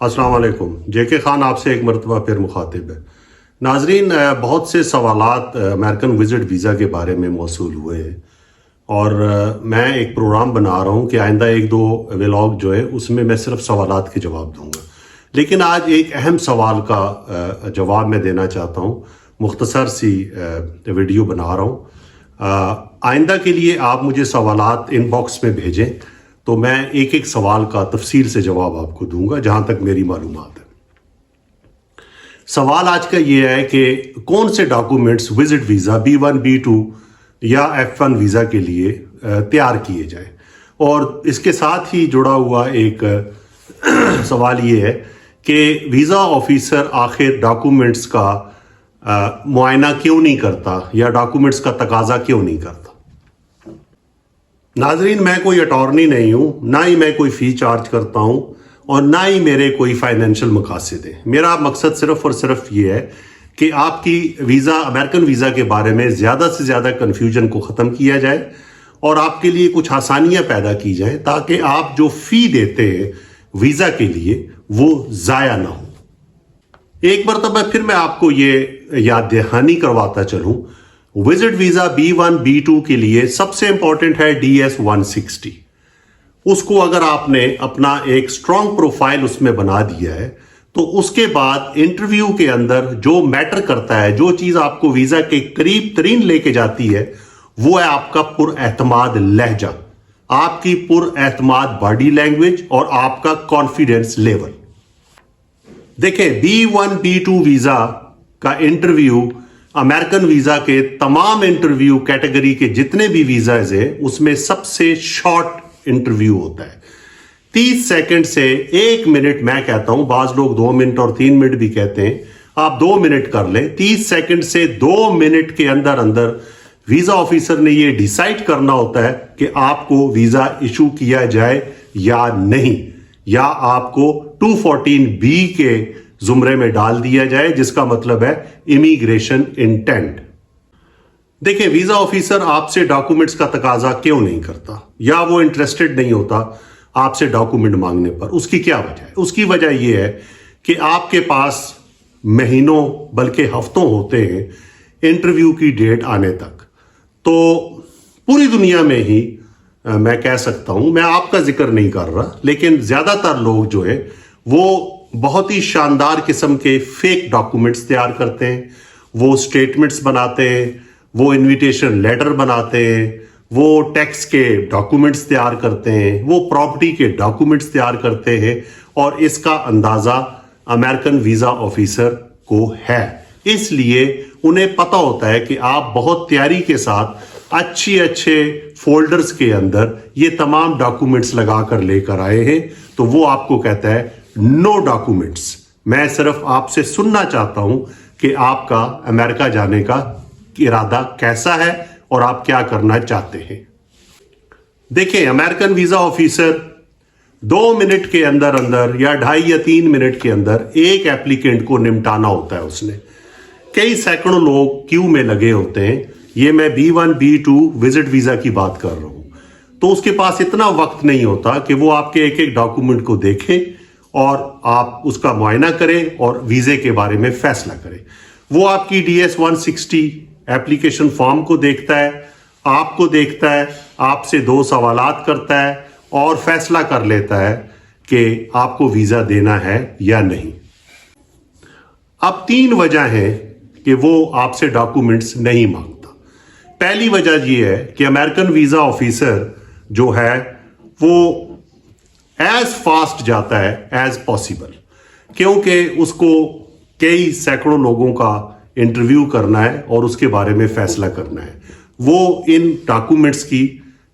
अस्सलाम वालेकुम। जेके खान आपसे एक मरतबा फिर मुखातिब है। नाजरीन, बहुत से सवालात अमेरिकन विजिट वीज़ा के बारे में मौसूल हुए हैं और मैं एक प्रोग्राम बना रहा हूँ कि आइंदा एक दो व्लॉग जो है उसमें मैं सिर्फ सवालात के जवाब दूंगा। लेकिन आज एक अहम सवाल का जवाब मैं देना चाहता हूँ। मुख्तसर सी वीडियो बना रहा हूँ। आइंदा के लिए आप मुझे सवालात इनबॉक्स में भेजें तो मैं एक एक सवाल का तफसील से जवाब आपको दूंगा जहां तक मेरी मालूमात है। सवाल आज का ये है कि कौन से documents visit visa B1 B2 या F1 वीज़ा के लिए तैयार किए जाए, और इसके साथ ही जुड़ा हुआ एक सवाल ये है कि वीज़ा ऑफिसर आखिर डॉक्यूमेंट्स का मुआयना क्यों नहीं करता या डॉक्यूमेंट्स का तकाजा क्यों नहीं करता। नाजरीन, मैं कोई अटॉर्नी नहीं हूं, ना ही मैं कोई फी चार्ज करता हूं और ना ही मेरे कोई फाइनेंशियल मकासद है। मेरा मकसद सिर्फ और सिर्फ ये है कि आपकी अमेरिकन वीज़ा के बारे में ज़्यादा से ज़्यादा कन्फ्यूजन को ख़त्म किया जाए और आपके लिए कुछ आसानियां पैदा की जाए ताकि आप जो फ़ी देते हैं वीज़ा के लिए वो ज़ाया ना हो। एक मरतबा फिर मैं आपको ये याद दहानी करवाता चलूँ, विजिट वीज़ा B1 B2 के लिए सबसे इंपॉर्टेंट है DS-160। उसको अगर आपने अपना एक स्ट्रॉन्ग प्रोफाइल उसमें बना दिया है तो उसके बाद इंटरव्यू के अंदर जो मैटर करता है, जो चीज़ आपको वीज़ा के करीब तरीन लेके जाती है, वो है आपका पुरएतमाद लहजा, आपकी पुरएतमाद बॉडी लैंग्वेज और आपका कॉन्फिडेंस लेवल। देखें, B1 B2 वीज़ा का इंटरव्यू अमेरिकन वीज़ा के तमाम इंटरव्यू कैटेगरी के जितने भी वीज़ाज हैं उसमें सबसे शॉर्ट इंटरव्यू होता है। 30 सेकंड से 1 मिनट मैं कहता हूं, बाज लोग 2 मिनट और 3 मिनट भी कहते हैं, आप 2 मिनट कर लें। 30 सेकंड से 2 मिनट के अंदर अंदर वीज़ा ऑफिसर ने यह डिसाइड करना होता है कि आपको वीज़ा इशू किया जाए या नहीं, या आपको 214B के जुमरे में डाल दिया जाए, जिसका मतलब है इमिग्रेशन इंटेंट। देखिए, वीज़ा ऑफिसर आपसे डॉक्यूमेंट्स का तकाजा क्यों नहीं करता या वो इंटरेस्टेड नहीं होता आपसे डॉक्यूमेंट मांगने पर। उसकी क्या वजह है? उसकी वजह यह है कि आपके पास महीनों बल्कि हफ्तों होते हैं इंटरव्यू की डेट आने तक। तो पूरी दुनिया में ही मैं कह सकता हूं, मैं आपका जिक्र नहीं कर रहा, लेकिन ज्यादातर लोग जो है वो बहुत ही शानदार किस्म के फेक डॉक्यूमेंट्स तैयार करते हैं, वो स्टेटमेंट्स बनाते हैं, वो इनविटेशन लेटर बनाते हैं, वो टैक्स के डॉक्यूमेंट्स तैयार करते हैं, वो प्रॉपर्टी के डॉक्यूमेंट्स तैयार करते हैं, और इसका अंदाजा अमेरिकन वीज़ा ऑफिसर को है। इसलिए उन्हें पता होता है कि आप बहुत तैयारी के साथ अच्छे फोल्डर्स के अंदर ये तमाम डॉक्यूमेंट्स लगाकर लेकर आए हैं, तो वो आपको कहता है नो डॉक्यूमेंट्स। मैं सिर्फ आपसे सुनना चाहता हूं कि आपका अमेरिका जाने का इरादा कैसा है और आप क्या करना चाहते हैं। देखिए, अमेरिकन वीज़ा ऑफिसर 2 मिनट के अंदर अंदर या 2.5 या 3 मिनट के अंदर एक एप्लीकेंट को निपटाना होता है। उसने कई सैकड़ों लोग क्यू में लगे होते हैं। ये मैं B1 B2 विजिट वीज़ा की बात कर रहा हूं। तो उसके पास इतना वक्त नहीं होता कि वो आपके एक एक डॉक्यूमेंट को देखें और आप उसका मुआयना करें और वीज़े के बारे में फैसला करें। वो आपकी DS-160 एप्लीकेशन फॉर्म को देखता है, आपको देखता है, आपसे 2 सवालात करता है और फैसला कर लेता है कि आपको वीज़ा देना है या नहीं। अब 3 वजह हैं कि वो आपसे डॉक्यूमेंट्स नहीं मांगता। पहली वजह ये है कि अमेरिकन वीज़ा ऑफिसर जो है वो एज फास्ट जाता है एज पॉसिबल, क्योंकि उसको कई सैकड़ों लोगों का इंटरव्यू करना है और उसके बारे में फैसला करना है। वो इन डॉक्यूमेंट्स की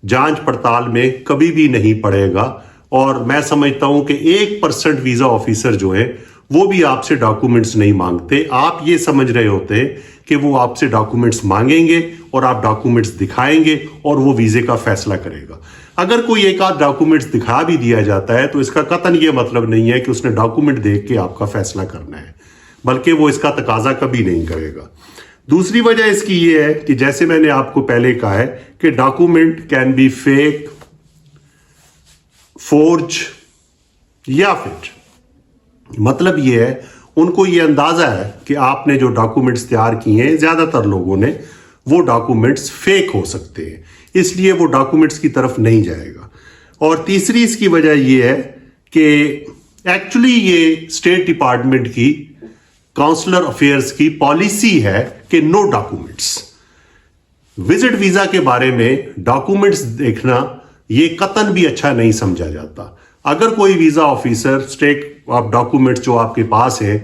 जांच पड़ताल में कभी भी नहीं पड़ेगा, और मैं समझता हूं कि 1% वीज़ा ऑफिसर जो है वो भी आपसे डॉक्यूमेंट्स नहीं मांगते। आप ये समझ रहे होते हैं कि वो आपसे डॉक्यूमेंट्स मांगेंगे और आप डॉक्यूमेंट्स दिखाएंगे और वो वीज़े का फैसला करेगा। अगर कोई एक आध डॉक्यूमेंट्स दिखा भी दिया जाता है तो इसका कतन ये मतलब नहीं है कि उसने डॉक्यूमेंट देख के आपका फैसला करना है, बल्कि वो इसका तकाजा कभी नहीं करेगा। दूसरी वजह इसकी ये है कि जैसे मैंने आपको पहले कहा है कि document can be fake, forge या फिर मतलब ये है, उनको ये अंदाजा है कि आपने जो डॉक्यूमेंट्स तैयार किए हैं, ज्यादातर लोगों ने, वो डॉक्यूमेंट्स फेक हो सकते हैं, इसलिए वो डॉक्यूमेंट्स की तरफ नहीं जाएगा। और तीसरी इसकी वजह ये है कि एक्चुअली ये स्टेट डिपार्टमेंट की काउंसलर अफेयर्स की पॉलिसी है कि नो डॉक्यूमेंट्स। विजिट वीजा के बारे में डॉक्यूमेंट्स देखना ये कतन भी अच्छा नहीं समझा जाता। अगर कोई visa officer state of documents जो आपके पास है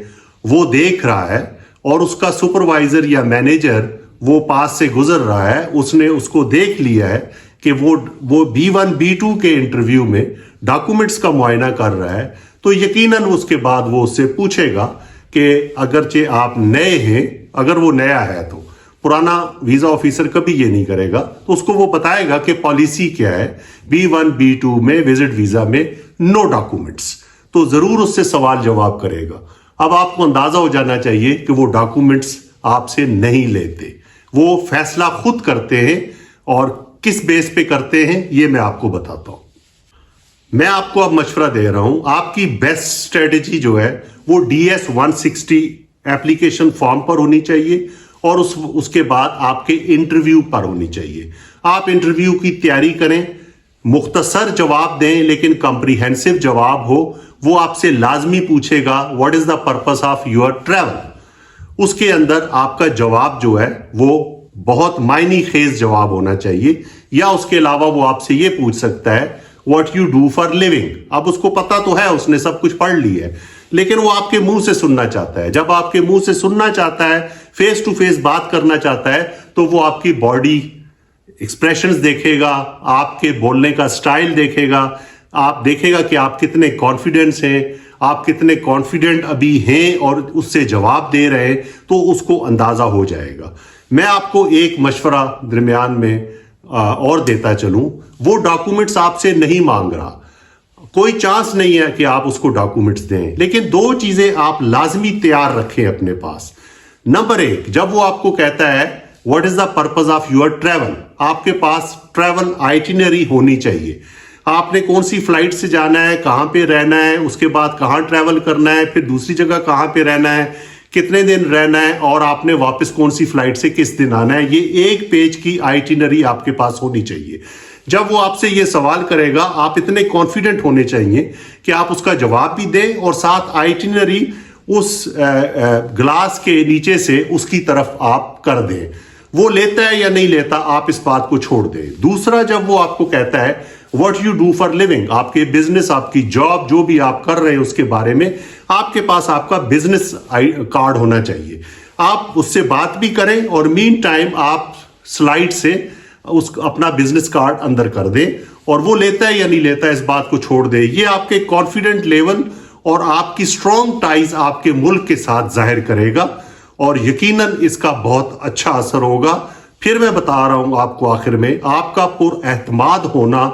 वो देख रहा है और उसका सुपरवाइजर या मैनेजर वो पास से गुजर रहा है, उसने उसको देख लिया है कि वो B1 B2 के इंटरव्यू में डॉक्यूमेंट्स का मुआयना कर रहा है, तो यकीनन उसके बाद वो उससे पूछेगा कि अगरचे आप नए हैं, अगर वो नया है तो पुराना वीजा ऑफिसर कभी ये नहीं करेगा, तो उसको वो बताएगा कि पॉलिसी क्या है B1 B2 में विजिट वीजा में नो डॉक्यूमेंट्स, तो जरूर उससे सवाल जवाब करेगा। अब आपको अंदाजा हो जाना चाहिए कि वो डॉक्यूमेंट्स आपसे नहीं लेते, वो फैसला खुद करते हैं, और किस बेस पे करते हैं ये मैं आपको बताता हूं। मैं आपको अब मशवरा दे रहा हूं, आपकी बेस्ट स्ट्रेटेजी जो है वो DS 160 एप्लीकेशन फॉर्म पर होनी चाहिए और उसके बाद आपके इंटरव्यू पर होनी चाहिए। आप इंटरव्यू की तैयारी करें, मुख्तसर जवाब दें लेकिन कॉम्प्रिहेंसिव जवाब हो। वो आपसे लाजमी पूछेगा what is the purpose of your travel. उसके अंदर आपका जवाब जो है वो बहुत मायनी खेज जवाब होना चाहिए, या उसके अलावा वो आपसे ये पूछ सकता है what you do for living. अब उसको पता तो है, उसने सब कुछ पढ़ ली है, लेकिन वो आपके मुंह से सुनना चाहता है। जब आपके मुंह से सुनना चाहता है, फेस टू फेस बात करना चाहता है, तो वो आपकी बॉडी एक्सप्रेशंस देखेगा, आपके बोलने का स्टाइल देखेगा, आप देखेगा कि आप कितने कॉन्फिडेंस हैं, आप कितने कॉन्फिडेंट अभी हैं और उससे जवाब दे रहे हैं, तो उसको अंदाजा हो जाएगा। मैं आपको एक मशवरा दरमियान में और देता चलूं, वो डॉक्यूमेंट्स आपसे नहीं मांग रहा, कोई चांस नहीं है कि आप उसको डॉक्यूमेंट्स दें, लेकिन दो चीजें आप लाजमी तैयार रखें अपने पास। नंबर एक, जब वो आपको कहता है what is the purpose of your travel, आपके पास ट्रैवल आइटिनरी होनी चाहिए। आपने कौन सी फ्लाइट से जाना है, कहां पे रहना है, उसके बाद कहां ट्रैवल करना है, फिर दूसरी जगह कहां पे रहना है, कितने दिन रहना है, और आपने वापस कौन सी फ्लाइट से किस दिन आना है, ये एक पेज की आइटिनरी आपके पास होनी चाहिए। जब वो आपसे ये सवाल करेगा, आप इतने कॉन्फिडेंट होने चाहिए कि आप उसका जवाब भी दें और साथ आइटिनरी उस ग्लास के नीचे से उसकी तरफ आप कर दें। वो लेता है या नहीं लेता, आप इस बात को छोड़ दें। दूसरा, जब वो आपको कहता है what you do for living, आपके बिजनेस, आपकी जॉब, जो भी आप कर रहे हैं उसके बारे में आपके पास आपका बिजनेस कार्ड होना चाहिए। आप उससे बात भी करें और मीन टाइम आप स्लाइड से उस अपना बिजनेस कार्ड अंदर कर दें, और वो लेता है या नहीं लेता है इस बात को छोड़ दे। ये आपके कॉन्फिडेंट लेवल और आपकी स्ट्रॉन्ग टाइज आपके मुल्क के साथ जाहिर करेगा, और यकीनन इसका बहुत अच्छा असर होगा। फिर मैं बता रहा हूं आपको, आखिर में आपका पुरएतमाद होना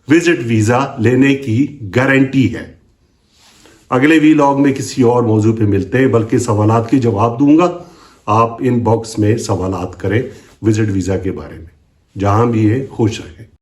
विजिट वीजा लेने की गारंटी है। अगले वीलॉग में किसी और मौजू पे मिलते हैं, बल्कि सवालात के जवाब दूंगा। आप इनबॉक्स में सवालात करें विजिट वीजा के बारे में। जहां भी है खुश रहें।